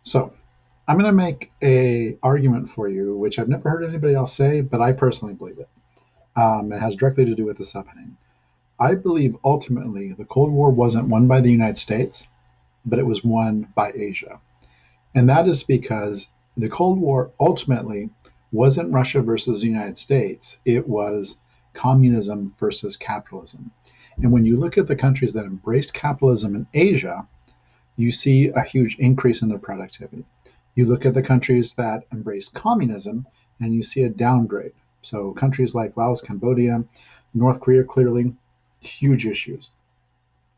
So I'm going to make a argument for you, which I've never heard anybody else say, but I personally believe it. It has directly to do with this happening. I believe ultimately the Cold War wasn't won by the United States, but it was won by Asia. And that is because the Cold War ultimately wasn't Russia versus the United States. It was communism versus capitalism. And when you look at the countries that embraced capitalism in Asia, you see a huge increase in their productivity. You look at the countries that embrace communism and you see a downgrade. So countries like Laos, Cambodia, North Korea, clearly huge issues.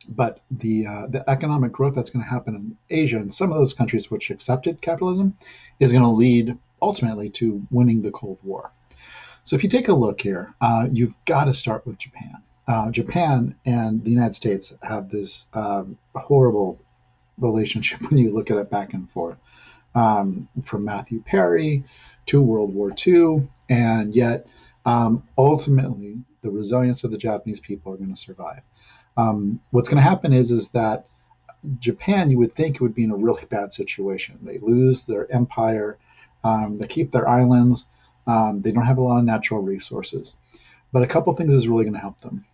But the economic growth that's going to happen in Asia and some of those countries which accepted capitalism is going to lead ultimately to winning the Cold War. So if you take a look here, you've got to start with Japan. Japan and the United States have this horrible relationship when you look at it back and forth, from Matthew Perry to World War II, and yet ultimately the resilience of the Japanese people are going to survive. What's going to happen is that Japan, you would think, it would be in a really bad situation. They lose their empire, they keep their islands, they don't have a lot of natural resources. But a couple things is really going to help them.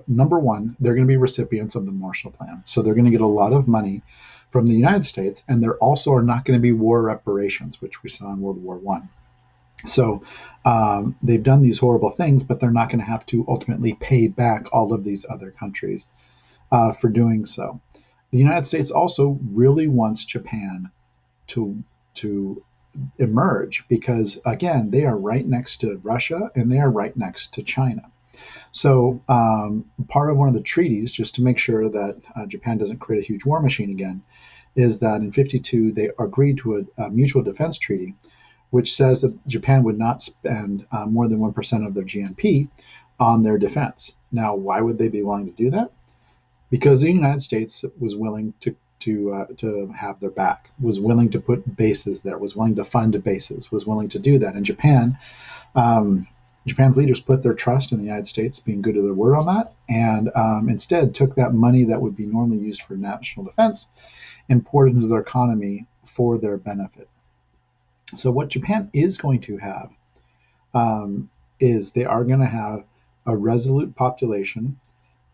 Number one, they're going to be recipients of the Marshall Plan. So they're going to get a lot of money from the United States, and there also are not going to be war reparations, which we saw in World War One. So they've done these horrible things, but they're not going to have to ultimately pay back all of these other countries for doing so. The United States also really wants Japan to emerge because, again, they are right next to Russia and they are right next to China. So part of one of the treaties, just to make sure that Japan doesn't create a huge war machine again, is that in 52 they agreed to a mutual defense treaty, which says that Japan would not spend more than 1% of their GNP on their defense. Now, why would they be willing to do that? Because the United States was willing to have their back, was willing to put bases there, was willing to fund bases, was willing to do that. And um, Japan's leaders put their trust in the United States being good to their word on that, and instead took that money that would be normally used for national defense and poured it into their economy for their benefit. So what Japan is going to have is they are going to have a resolute population,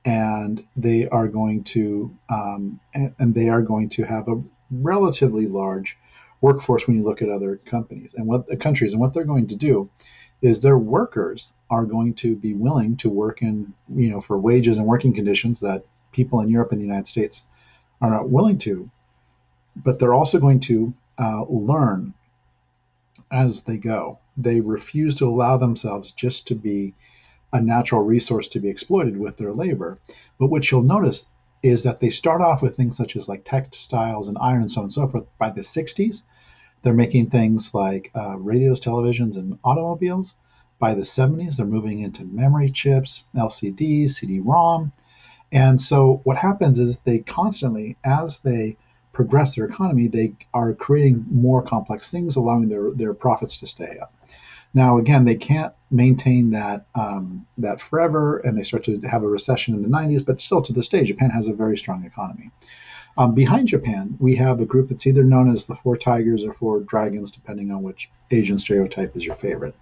and they are going to and they are going to have a relatively large workforce when you look at other companies and what the countries, and what they're going to do is their workers are going to be willing to work in, for wages and working conditions that people in Europe and the United States are not willing to, but they're also going to learn as they go. They refuse to allow themselves just to be a natural resource to be exploited with their labor. But what you'll notice is that they start off with things such as like textiles and iron and so on and so forth. By the 60s, they're making things like radios, televisions, and automobiles. By the 70s, they're moving into memory chips, LCD, CD-ROM. And so what happens is they constantly, as they progress their economy, they are creating more complex things, allowing their profits to stay up. Now, again, they can't maintain that forever, and they start to have a recession in the 90s. But still, to this day, Japan has a very strong economy. Behind Japan, we have a group that's either known as the Four Tigers or Four Dragons, depending on which Asian stereotype is your favorite.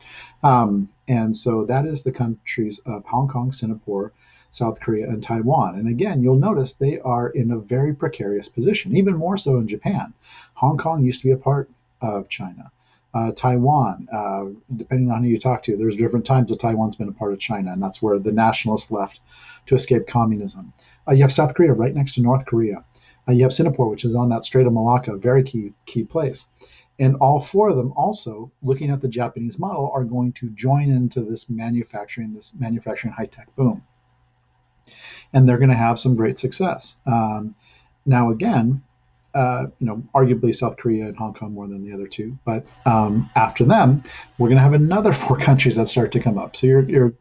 And so that is the countries of Hong Kong, Singapore, South Korea, and Taiwan. And again, you'll notice they are in a very precarious position, even more so in Japan. Hong Kong used to be a part of China. Taiwan, depending on who you talk to, there's different times that Taiwan's been a part of China, and that's where the nationalists left to escape communism. You have South Korea right next to North Korea. You have Singapore, which is on that Strait of Malacca, a very key place. And all four of them also, looking at the Japanese model, are going to join into this manufacturing high-tech boom. And they're going to have some great success. Now, again, arguably South Korea and Hong Kong more than the other two. But after them, we're going to have another four countries that start to come up. So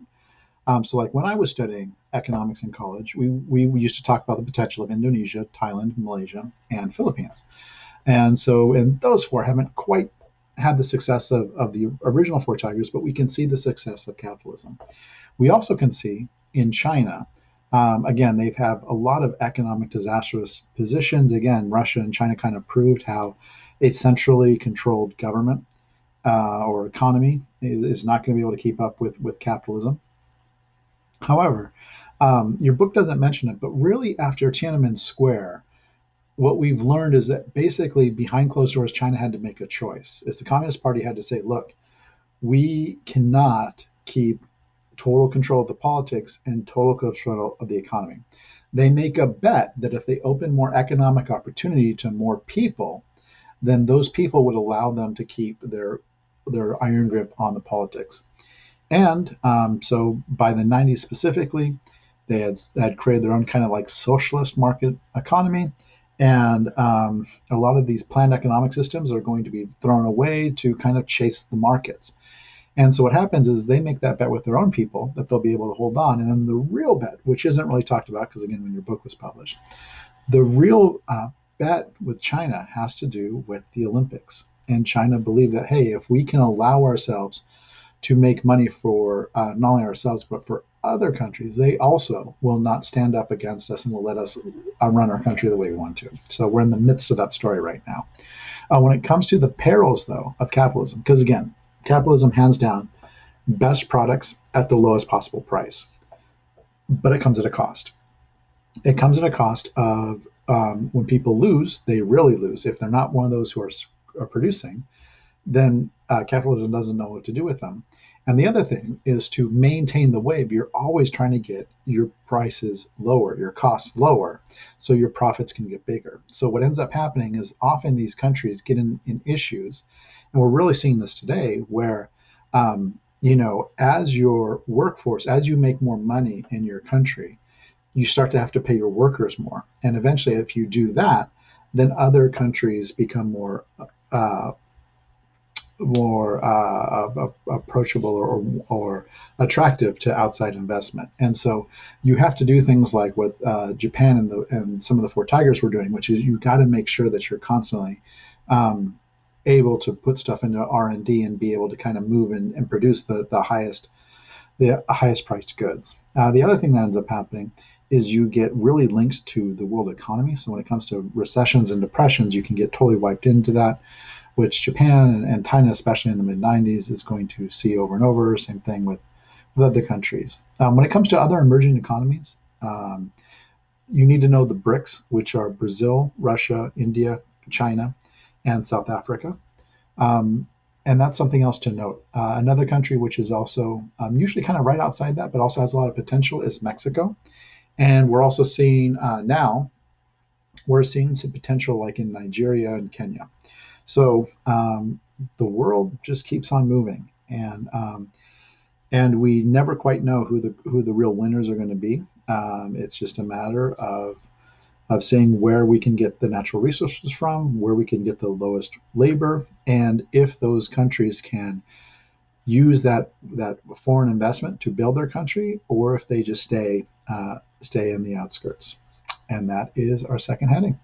so like when I was studying economics in college, we used to talk about the potential of Indonesia, Thailand, Malaysia, and Philippines. And those four haven't quite had the success of the original Four Tigers, but we can see the success of capitalism. We also can see in China Again, they've have a lot of economic disastrous positions. Again, Russia and China kind of proved how a centrally controlled government or economy is not going to be able to keep up with capitalism. However, your book doesn't mention it, but really after Tiananmen Square, what we've learned is that basically behind closed doors, China had to make a choice. Is the Communist Party had to say, look, we cannot keep total control of the politics and total control of the economy. They make a bet that if they open more economic opportunity to more people, then those people would allow them to keep their iron grip on the politics. And so by the 90s specifically, they had created their own kind of like socialist market economy. And a lot of these planned economic systems are going to be thrown away to kind of chase the markets. And so what happens is they make that bet with their own people that they'll be able to hold on. And then the real bet, which isn't really talked about, because again, when your book was published, the real bet with China has to do with the Olympics. And China believed that, hey, if we can allow ourselves to make money for not only ourselves, but for other countries, they also will not stand up against us and will let us run our country the way we want to. So we're in the midst of that story right now. When it comes to the perils, though, of capitalism, because again, capitalism, hands down, best products at the lowest possible price. But it comes at a cost. It comes at a cost of when people lose, they really lose. If they're not one of those who are producing, then capitalism doesn't know what to do with them. And the other thing is to maintain the wave. You're always trying to get your prices lower, your costs lower, so your profits can get bigger. So what ends up happening is often these countries get in issues, and we're really seeing this today, where as your workforce, as you make more money in your country, you start to have to pay your workers more. And eventually, if you do that, then other countries become uh, more approachable or attractive to outside investment. And so you have to do things like what Japan and some of the Four Tigers were doing, which is you got to make sure that you're constantly able to put stuff into R&D and be able to kind of move and produce the highest priced goods. The other thing that ends up happening is you get really linked to the world economy. So when it comes to recessions and depressions, you can get totally wiped into that, which Japan and China, especially in the mid 90s, is going to see over and over. Same thing with other countries. When it comes to other emerging economies, you need to know the BRICS, which are Brazil, Russia, India, China, and South Africa. Um, and that's something else to note. Another country which is also usually kind of right outside that, but also has a lot of potential, is Mexico. And we're also seeing now, we're seeing some potential like in Nigeria and Kenya. So the world just keeps on moving, and we never quite know who the real winners are going to be. It's just a matter of seeing where we can get the natural resources from, where we can get the lowest labor, and if those countries can use that foreign investment to build their country, or if they just stay in the outskirts. And that is our second heading.